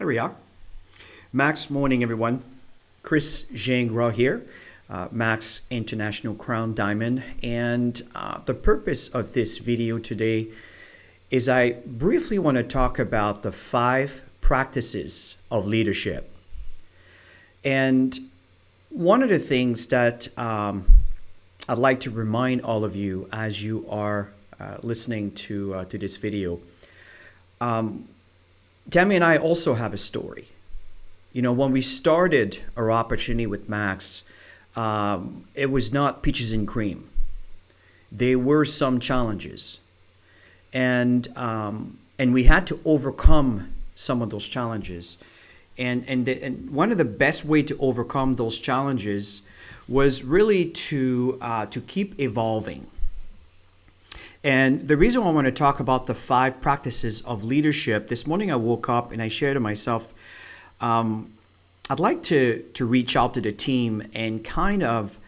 There we are. Max morning, everyone. Chris Gingras here, Max International Crown Diamond. And the purpose of this video today is I briefly want to talk about the 5 practices of leadership. And one of the things that I'd like to remind all of you as you are listening to this video, Tammy and I also have a story. You know, when we started our opportunity with Max, it was not peaches and cream. There were some challenges, and we had to overcome some of those challenges. And one of the best way to overcome those challenges was really to keep evolving. And the reason I want to talk about the 5 practices of leadership, this morning I woke up and I shared to myself, I'd like to reach out to the team and kind of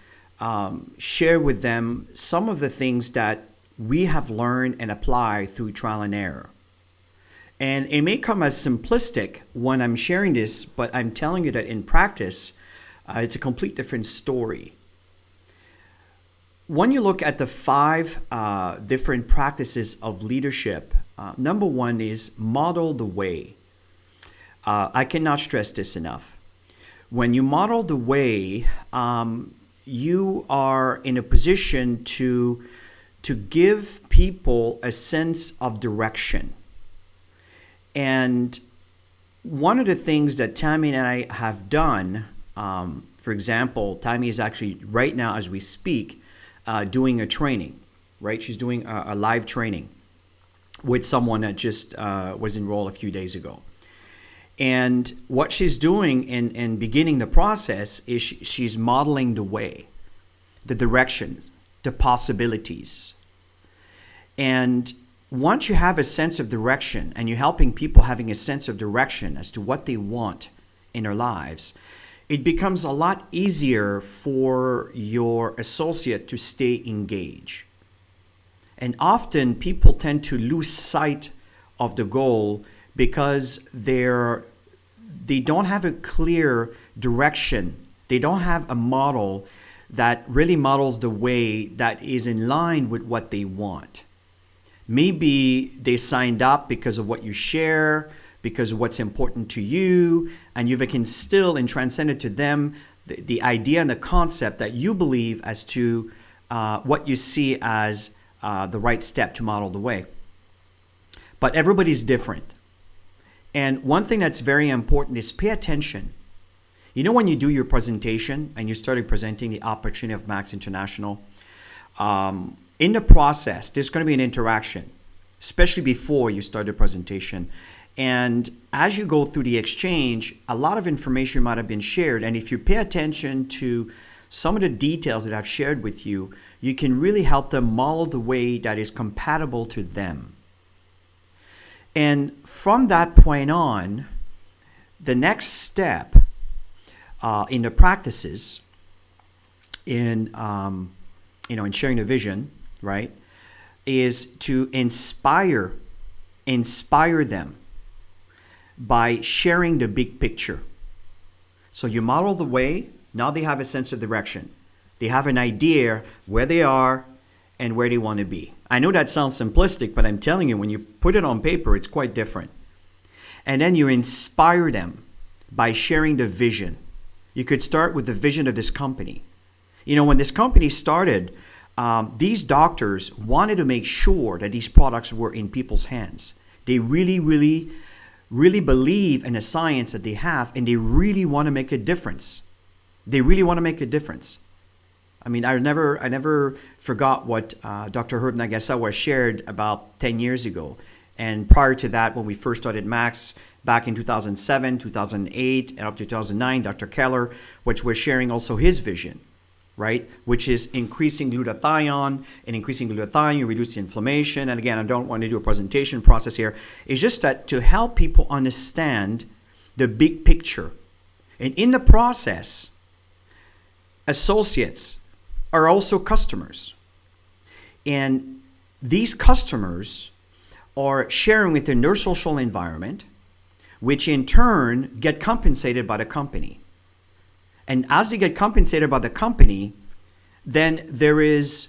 share with them some of the things that we have learned and applied through trial and error. And it may come as simplistic when I'm sharing this, but I'm telling you that in practice, it's a complete different story. When you look at the 5 different practices of leadership, number 1 is model the way. I cannot stress this enough. When you model the way, you are in a position to give people a sense of direction. And one of the things that Tammy and I have done, for example, Tammy is actually right now as we speak, doing a training, right? She's doing a live training with someone that just was enrolled a few days ago. And what she's doing in beginning the process is she's modeling the way, the directions, the possibilities. And once you have a sense of direction and you're helping people having a sense of direction as to what they want in their lives, it becomes a lot easier for your associate to stay engaged. And often people tend to lose sight of the goal because they don't have a clear direction. They don't have a model that really models the way that is in line with what they want. Maybe they signed up because of what you share, because of what's important to you, and you've instilled and transcended to them the idea and the concept that you believe as to what you see as the right step to model the way. But everybody's different. And one thing that's very important is pay attention. You know, when you do your presentation and you started presenting the opportunity of Max International, in the process, there's going to be an interaction, especially before you start the presentation. And as you go through the exchange, a lot of information might have been shared. And if you pay attention to some of the details that I've shared with you, you can really help them model the way that is compatible to them. And from that point on, the next step in the practices in sharing the vision, right, is to inspire them by sharing the big picture. So you model the way. Now they have a sense of direction. They have an idea where they are and where they want to be. I know that sounds simplistic, but I'm telling you, when you put it on paper, it's quite different. And then you inspire them by sharing the vision. You could start with the vision of this company. You know, when this company started, these doctors wanted to make sure that these products were in people's hands. They really, really, really believe in the science that they have, and they really want to make a difference. They really want to make a difference. I mean, I never forgot what Dr. Herb Nagasawa shared about 10 years ago. And prior to that, when we first started Max back in 2007, 2008, and up to 2009, Dr. Keller, which was sharing also his vision, right? Which is increasing glutathione. And increasing glutathione, you reduce the inflammation. And again, I don't want to do a presentation process here. It's just that to help people understand the big picture. And in the process, associates are also customers. And these customers are sharing within their social environment which in turn get compensated by the company. And as they get compensated by the company, then there is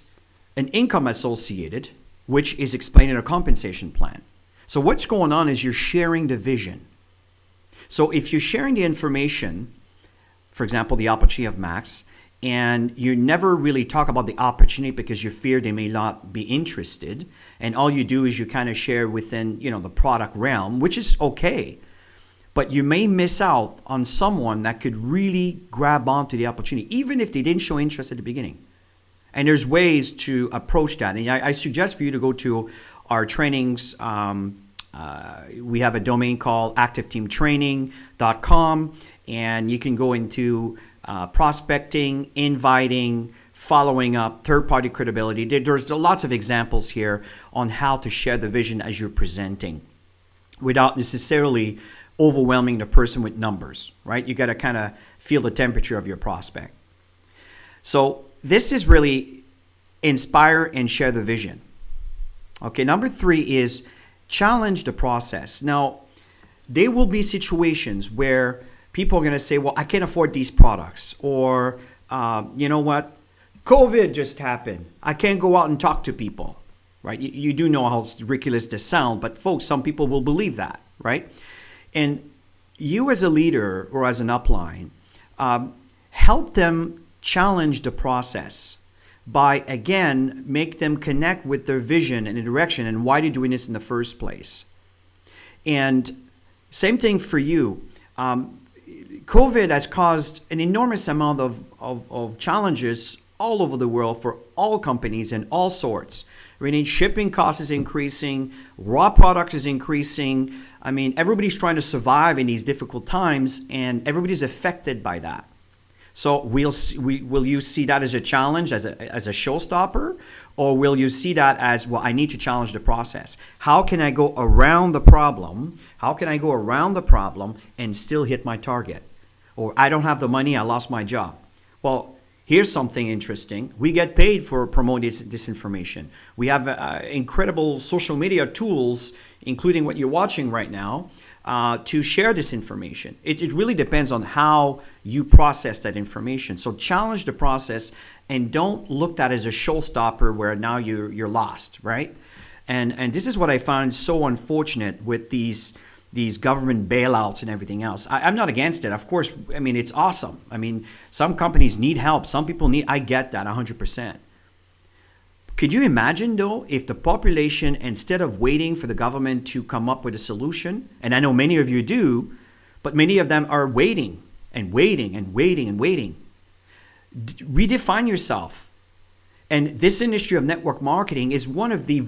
an income associated, which is explained in a compensation plan. So what's going on is you're sharing the vision. So if you're sharing the information, for example, the opportunity of Max, and you never really talk about the opportunity because you fear they may not be interested, and all you do is you kind of share within, the product realm, which is okay. But you may miss out on someone that could really grab onto the opportunity, even if they didn't show interest at the beginning. And there's ways to approach that. And I suggest for you to go to our trainings. We have a domain called activeteamtraining.com, and you can go into prospecting, inviting, following up, third-party credibility. There's lots of examples here on how to share the vision as you're presenting without necessarily overwhelming the person with numbers, right? You got to kind of feel the temperature of your prospect. So this is really inspire and share the vision. Okay, number 3 is challenge the process. Now, there will be situations where people are going to say, well, I can't afford these products. Or, you know what? COVID just happened. I can't go out and talk to people, right? You do know how ridiculous this sounds, but folks, some people will believe that, right? And you as a leader or as an upline, help them challenge the process by, again, make them connect with their vision and the direction and why they're doing this in the first place. And same thing for you. COVID has caused an enormous amount of challenges all over the world for all companies and all sorts. Meaning shipping costs is increasing, raw products is increasing. I mean, everybody's trying to survive in these difficult times, and everybody's affected by that. So will you see that as a challenge, as a showstopper, or will you see that as, well, I need to challenge the process? How can I go around the problem? How can I go around the problem and still hit my target? Or I don't have the money, I lost my job. Well, here's something interesting. We get paid for promoting this information. We have incredible social media tools, including what you're watching right now, to share this information. It really depends on how you process that information. So challenge the process and don't look at it as a showstopper where now you're lost, right? And this is what I found so unfortunate with these government bailouts and everything else. I'm not against it. Of course, I mean, it's awesome. I mean, some companies need help. Some people I get that 100%. Could you imagine, though, if the population, instead of waiting for the government to come up with a solution, and I know many of you do, but many of them are waiting and waiting and waiting and waiting. Redefine yourself. And this industry of network marketing is one of the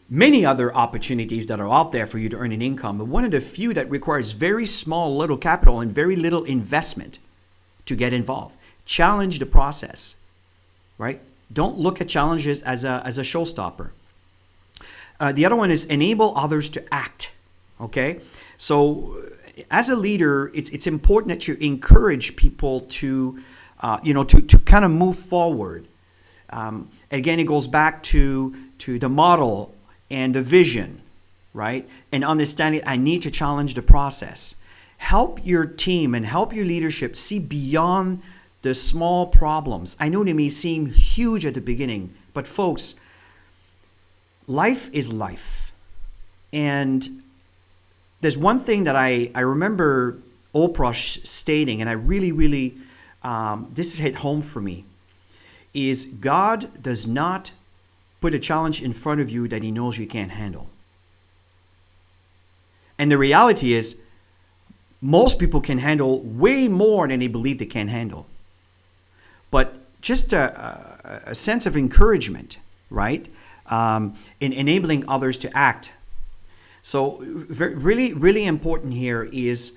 many other opportunities that are out there for you to earn an income, but one of the few that requires very small little capital and very little investment to get involved. Challenge the process, right? Don't look at challenges as a showstopper. The other one is enable others to act. Okay, so as a leader, it's important that you encourage people to kind of move forward. Again, it goes back to the model and the vision, right? And understanding I need to challenge the process. Help your team and help your leadership see beyond the small problems. I know they may seem huge at the beginning, but folks, life is life. And there's one thing that I remember Oprah stating, and I really, this hit home for me, is God does not put a challenge in front of you that he knows you can't handle. And the reality is, most people can handle way more than they believe they can handle. But just a sense of encouragement, right? In enabling others to act. So really important here is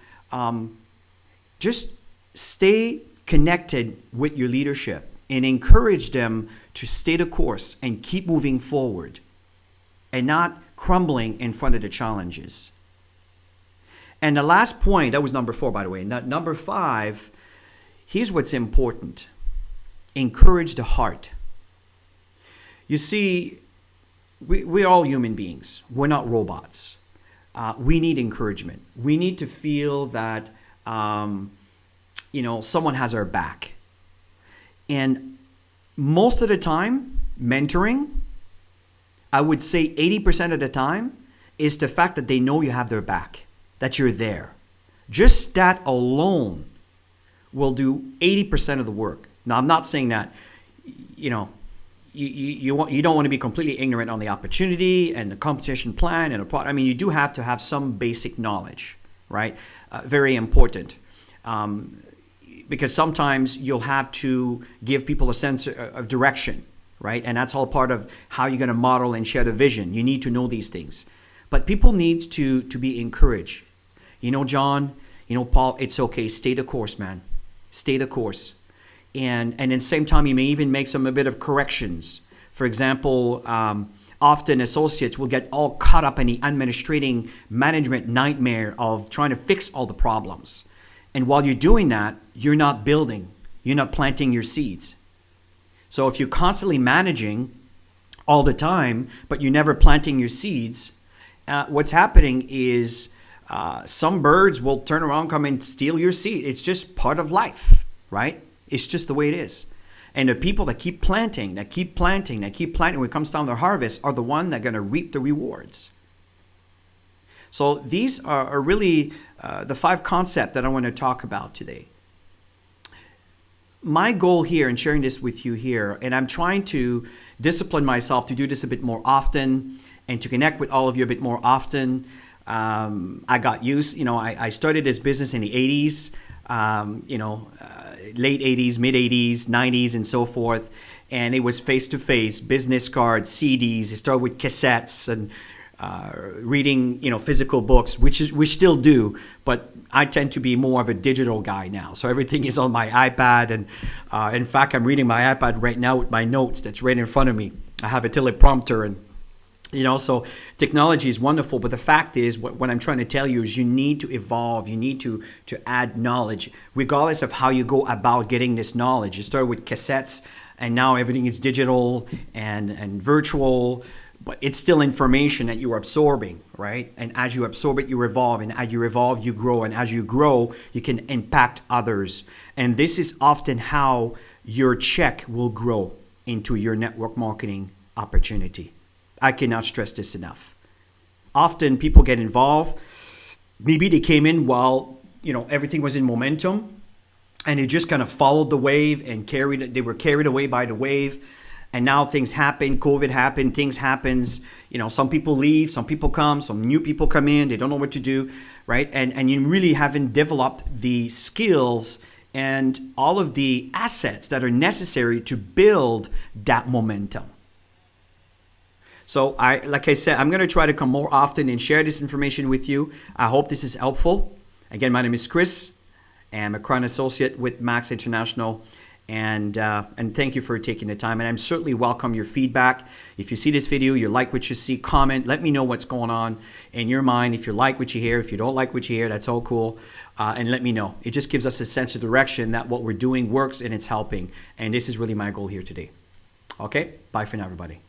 just stay connected with your leadership and encourage them to stay the course and keep moving forward and not crumbling in front of the challenges. And the last point, that was number 4, by the way. Number 5, here's what's important. Encourage the heart. You see, we're all human beings. We're not robots. we need encouragement. We need to feel that someone has our back. And most of the time, mentoring, I would say 80% of the time, is the fact that they know you have their back, that you're there. Just that alone will do 80% of the work. Now, I'm not saying that, you don't want to be completely ignorant on the opportunity and the competition plan and the product. I mean, you do have to have some basic knowledge, right? Very important. Because sometimes you'll have to give people a sense of direction, right? And that's all part of how you're going to model and share the vision. You need to know these things. But people need to be encouraged. John, Paul, it's okay. Stay the course, man. Stay the course. And at the same time, you may even make a bit of corrections. For example, often associates will get all caught up in the administrating management nightmare of trying to fix all the problems. And while you're doing that, you're not building. You're not planting your seeds. So if you're constantly managing all the time, but you're never planting your seeds, what's happening is some birds will turn around, come and steal your seed. It's just part of life, right? It's just the way it is. And the people that keep planting, when it comes down to harvest, are the ones that are going to reap the rewards. So these are really the 5 concepts that I want to talk about today. My goal here in sharing this with you here, and I'm trying to discipline myself to do this a bit more often and to connect with all of you a bit more often. I got used, I started this business in the 80s, late 80s, mid 80s, 90s, and so forth. And it was face-to-face, business cards, CDs. It started with cassettes and reading, physical books, which we still do, but I tend to be more of a digital guy now. So everything is on my iPad, and in fact, I'm reading my iPad right now with my notes that's right in front of me. I have a teleprompter, and so technology is wonderful, but the fact is, what I'm trying to tell you is you need to evolve. You need to add knowledge, regardless of how you go about getting this knowledge. You start with cassettes, and now everything is digital and virtual. But it's still information that you're absorbing, right? And as you absorb it, you evolve. And as you evolve, you grow. And as you grow, you can impact others. And this is often how your check will grow into your network marketing opportunity. I cannot stress this enough. Often people get involved. Maybe they came in while, everything was in momentum. And they just kind of followed the wave and they were carried away by the wave. And now things happen, COVID happened, things happens. Some people leave, some people come, some new people come in, they don't know what to do, right? And you really haven't developed the skills and all of the assets that are necessary to build that momentum. So like I said, I'm going to try to come more often and share this information with you. I hope this is helpful. Again, my name is Chris. I'm a Crown Associate with Max International. And thank you for taking the time. And I'm certainly welcome your feedback. If you see this video, you like what you see, comment. Let me know what's going on in your mind. If you like what you hear, if you don't like what you hear, that's all cool. And let me know. It just gives us a sense of direction that what we're doing works and it's helping. And this is really my goal here today. Okay, bye for now, everybody.